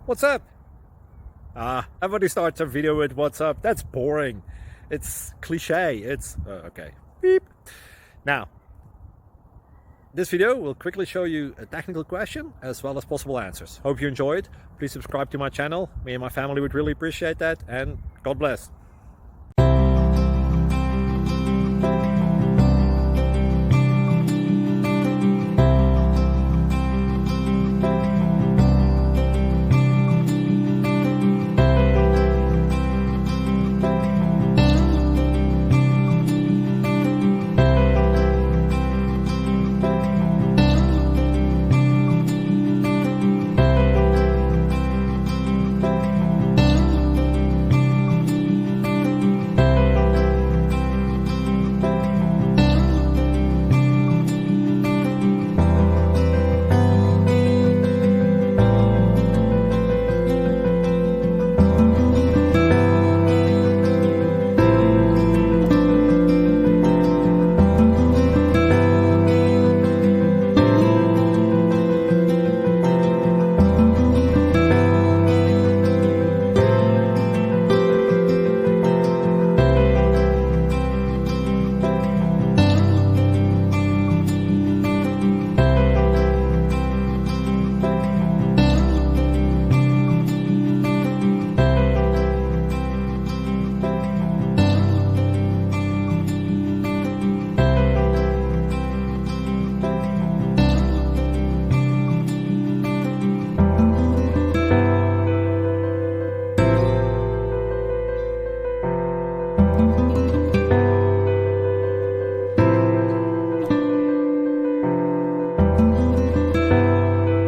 What's up? Everybody starts a video with what's up. That's boring. It's cliche. It's okay. Beep. Now, this video will quickly show you a technical question as well as possible answers. Hope you enjoyed. Please subscribe to my channel. Me and my family would really appreciate that, and God bless.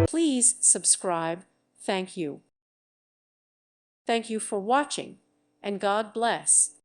Please subscribe. Thank you. Thank you for watching, and God bless.